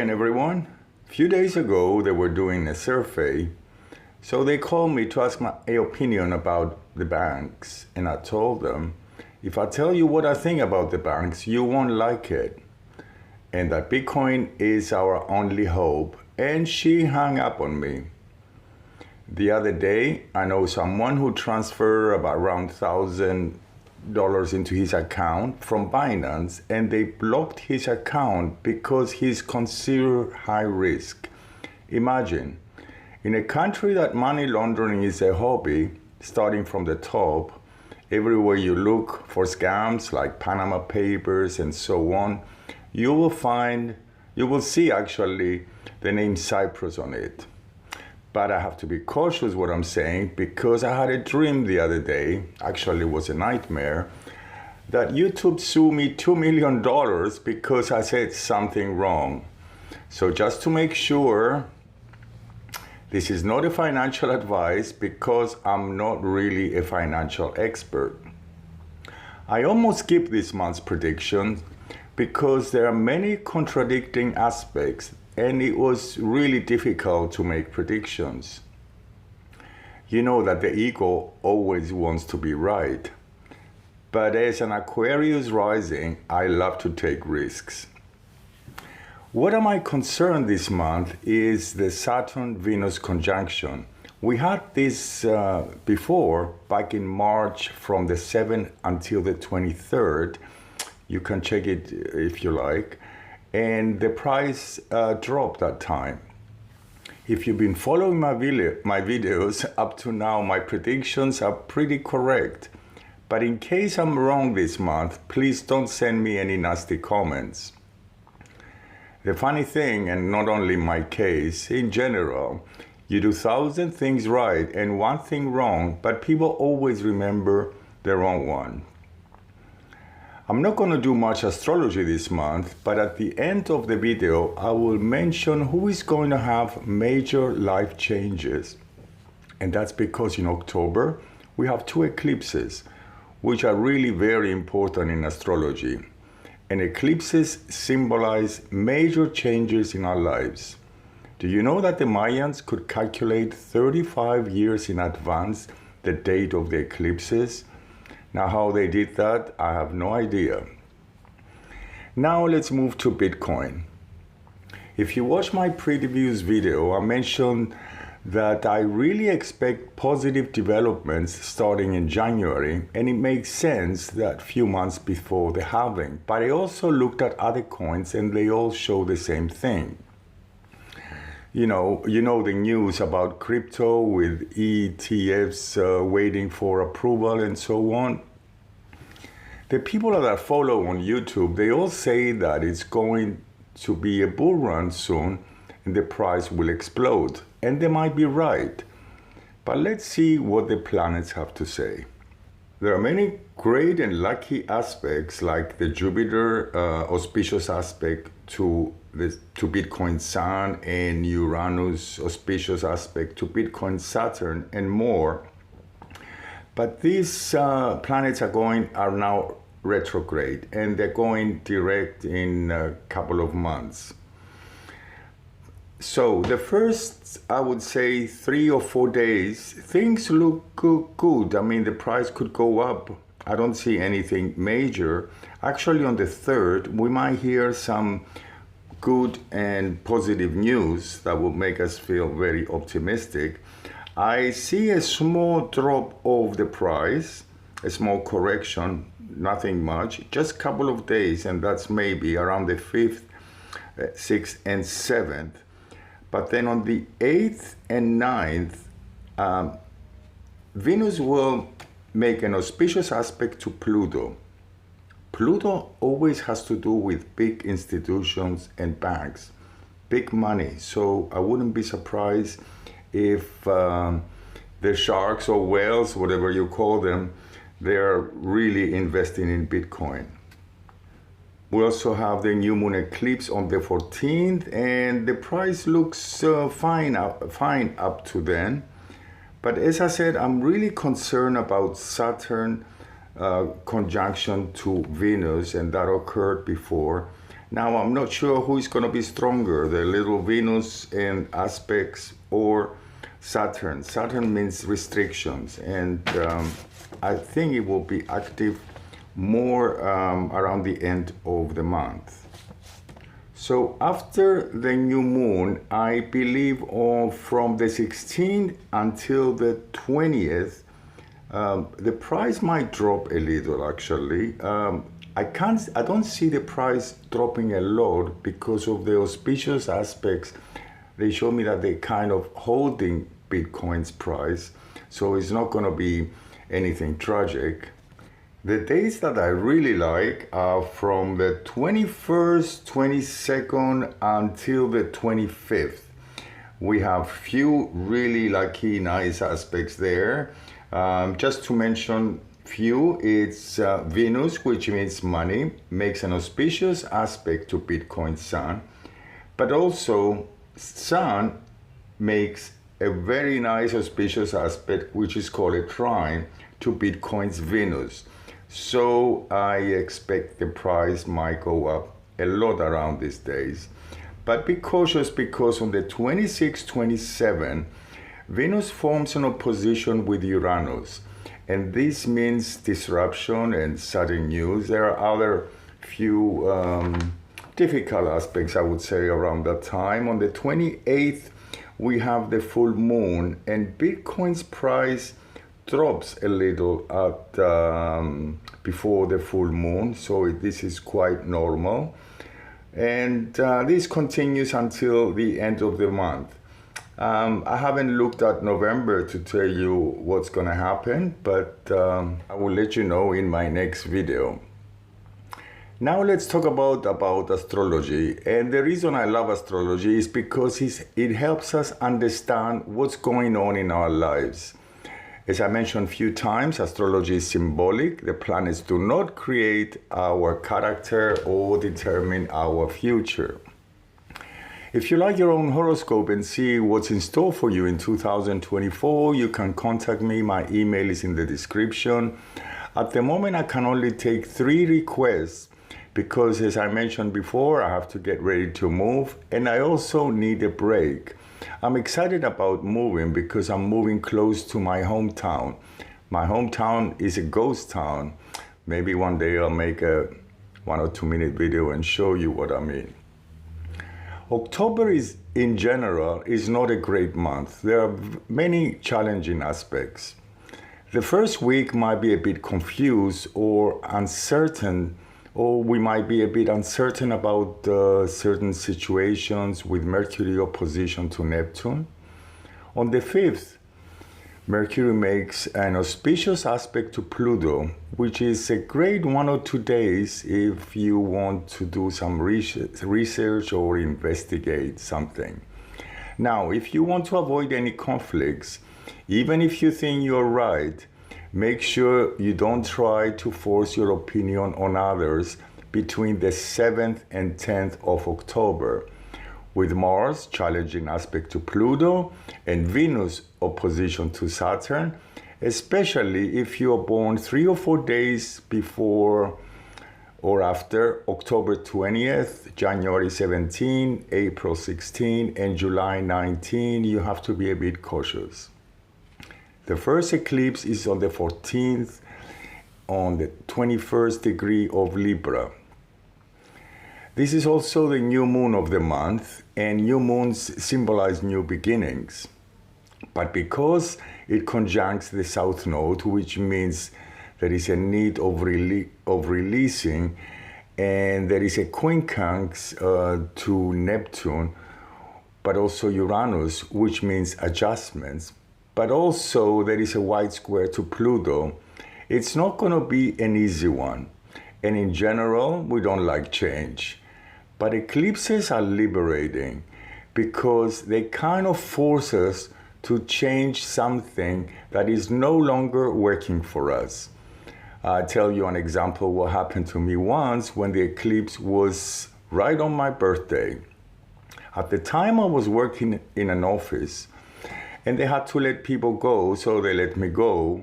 again, everyone. A few days ago, they were doing a survey, so they called me to ask my opinion about the banks, and I told them, if I tell you what I think about the banks, you won't like it, and that Bitcoin is our only hope, and she hung up on me. The other day, I know someone who transferred about around $1,000 into his account from Binance, and they blocked his account because he's considered high risk. Imagine, in a country that money laundering is a hobby, starting from the top, everywhere you look for scams like Panama Papers and so on, you will see actually the name Cyprus on it. But I have to be cautious what I'm saying, because I had a dream the other day, actually it was a nightmare, that YouTube sued me $2 million because I said something wrong. So just to make sure, this is not a financial advice because I'm not really a financial expert. I almost skipped this month's prediction because there are many contradicting aspects, and it was really difficult to make predictions. You know that the ego always wants to be right. But as an Aquarius rising, I love to take risks. What am I concerned this month is the Saturn-Venus conjunction. We had this before, back in March from the 7th until the 23rd. You can check it if you like. And the price dropped that time. If you've been following my videos up to now, my predictions are pretty correct. But in case I'm wrong this month, please don't send me any nasty comments. The funny thing, and not only my case, in general, you do 1,000 things right and one thing wrong, but people always remember the wrong one. I'm not going to do much astrology this month, but at the end of the video, I will mention who is going to have major life changes. And that's because in October, we have 2 eclipses, which are really very important in astrology. And eclipses symbolize major changes in our lives. Do you know that the Mayans could calculate 35 years in advance the date of the eclipses? Now, how they did that, I have no idea. Now let's move to Bitcoin. If you watch my previous video, I mentioned that I really expect positive developments starting in January, and it makes sense that few months before the halving. But I also looked at other coins and they all show the same thing. You know the news about crypto with ETFs waiting for approval and so on. The people that I follow on YouTube, they all say that it's going to be a bull run soon and the price will explode. And they might be right. But let's see what the planets have to say. There are many great and lucky aspects, like the Jupiter auspicious aspect to Bitcoin Sun, and Uranus auspicious aspect to Bitcoin Saturn, and more. But these planets are now retrograde, and they're going direct in a couple of months. So the first, I would say, 3 or 4 days, things look good. I mean, the price could go up. I don't see anything major. Actually, on the 3rd, we might hear some good and positive news that will make us feel very optimistic. I see a small drop of the price, a small correction, nothing much, just a couple of days, and that's maybe around the 5th, 6th, and 7th. But then on the 8th and 9th, Venus will make an auspicious aspect to Pluto. Pluto always has to do with big institutions and banks, big money. So I wouldn't be surprised if the sharks or whales, whatever you call them, they're really investing in Bitcoin. We also have the new moon eclipse on the 14th, and the price looks fine up to then. But as I said, I'm really concerned about Saturn conjunction to Venus, and that occurred before. Now, I'm not sure who is going to be stronger, the little Venus and aspects or Saturn. Saturn means restrictions, and I think it will be active more around the end of the month. So after the new moon, I believe from the 16th until the 20th, the price might drop a little actually. I don't see the price dropping a lot because of the auspicious aspects. They show me that they're kind of holding Bitcoin's price, so it's not going to be anything tragic. The days that I really like are from the 21st, 22nd until the 25th. We have few really lucky, nice aspects there. Just to mention few, it's Venus, which means money, makes an auspicious aspect to Bitcoin Sun, but also Sun makes a very nice auspicious aspect, which is called a trine, to Bitcoin's Venus. So I expect the price might go up a lot around these days. But be cautious, because on the 26, 27, Venus forms an opposition with Uranus. And this means disruption and sudden news. There are other few difficult aspects, I would say, around that time. On the 28th, we have the full moon, and Bitcoin's price drops a little at before the full moon, so this is quite normal. And this continues until the end of the month. I haven't looked at November to tell you what's going to happen, but I will let you know in my next video. Now let's talk about astrology. And the reason I love astrology is because it helps us understand what's going on in our lives. As I mentioned a few times, astrology is symbolic. The planets do not create our character or determine our future. If you like your own horoscope and see what's in store for you in 2024, you can contact me. My email is in the description. At the moment, I can only take 3 requests because, as I mentioned before, I have to get ready to move, and I also need a break. I'm excited about moving because I'm moving close to my hometown. My hometown is a ghost town. Maybe one day I'll make a 1 or 2 minute video and show you what I mean. October in general is not a great month. There are many challenging aspects. The first week might be a bit confused or uncertain, or we might be a bit uncertain about certain situations with Mercury opposition to Neptune. On the 5th, Mercury makes an auspicious aspect to Pluto, which is a great 1 or 2 days if you want to do some research or investigate something. Now, if you want to avoid any conflicts, even if you think you're right, make sure you don't try to force your opinion on others between the 7th and 10th of October. With Mars challenging aspect to Pluto and Venus opposition to Saturn, especially if you are born 3 or 4 days before or after October 20th, January 17, April 16, and July 19, you have to be a bit cautious. The first eclipse is on the 14th, on the 21st degree of Libra. This is also the new moon of the month, and new moons symbolize new beginnings. But because it conjuncts the South Node, which means there is a need of releasing, and there is a quincunx to Neptune, but also Uranus, which means adjustments. But also there is a white square to Pluto. It's not going to be an easy one. And in general, we don't like change. But eclipses are liberating because they kind of force us to change something that is no longer working for us. I'll tell you an example what happened to me once when the eclipse was right on my birthday. At the time I was working in an office and they had to let people go, so they let me go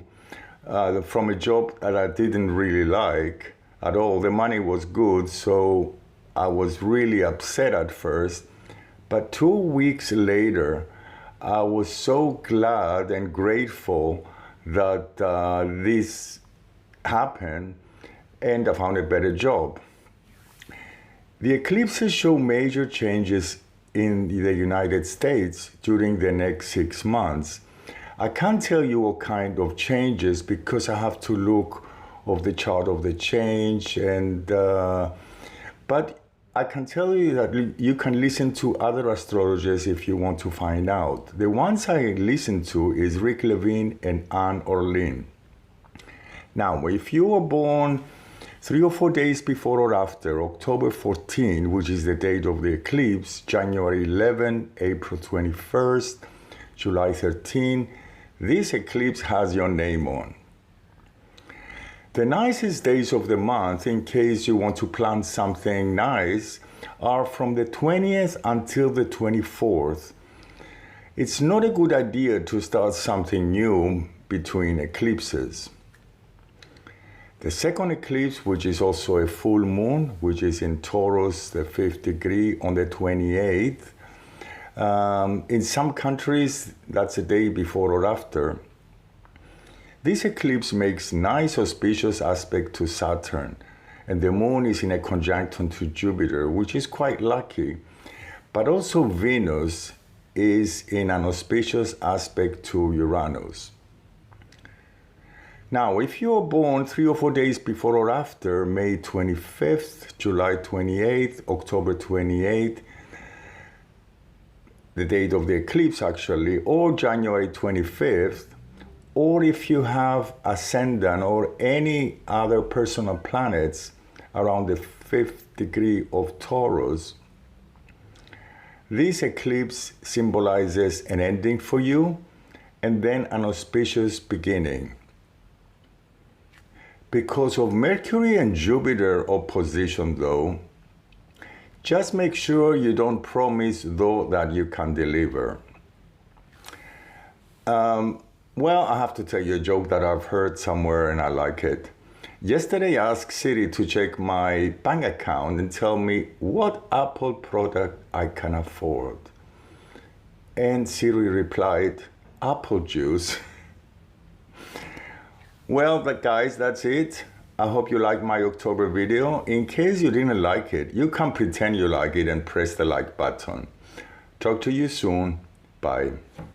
from a job that I didn't really like at all. The money was good, so I was really upset at first, but 2 weeks later, I was so glad and grateful that this happened, and I found a better job. The eclipses show major changes in the United States during the next 6 months. I can't tell you what kind of changes because I have to look of the chart of the change, and but I can tell you that you can listen to other astrologers if you want to find out. The ones I listen to is Rick Levine and Anne Orlean. Now, if you were born 3 or 4 days before or after October 14, which is the date of the eclipse, January 11, April 21st, July 13, this eclipse has your name on. The nicest days of the month, in case you want to plan something nice, are from the 20th until the 24th. It's not a good idea to start something new between eclipses. The second eclipse, which is also a full moon, which is in Taurus, the 5th degree, on the 28th. In some countries, that's a day before or after. This eclipse makes nice auspicious aspect to Saturn, and the moon is in a conjunction to Jupiter, which is quite lucky. But also Venus is in an auspicious aspect to Uranus. Now, if you are born 3 or 4 days before or after May 25th, July 28th, October 28th, the date of the eclipse actually, or January 25th, or if you have ascendant or any other personal planets around the 5th degree of Taurus, this eclipse symbolizes an ending for you and then an auspicious beginning. Because of Mercury and Jupiter opposition though, just make sure you don't promise though that you can deliver. Well, I have to tell you a joke that I've heard somewhere and I like it. Yesterday I asked Siri to check my bank account and tell me what Apple product I can afford. And Siri replied, apple juice. Well, guys, that's it. I hope you liked my October video. In case you didn't like it, you can pretend you like it and press the like button. Talk to you soon. Bye.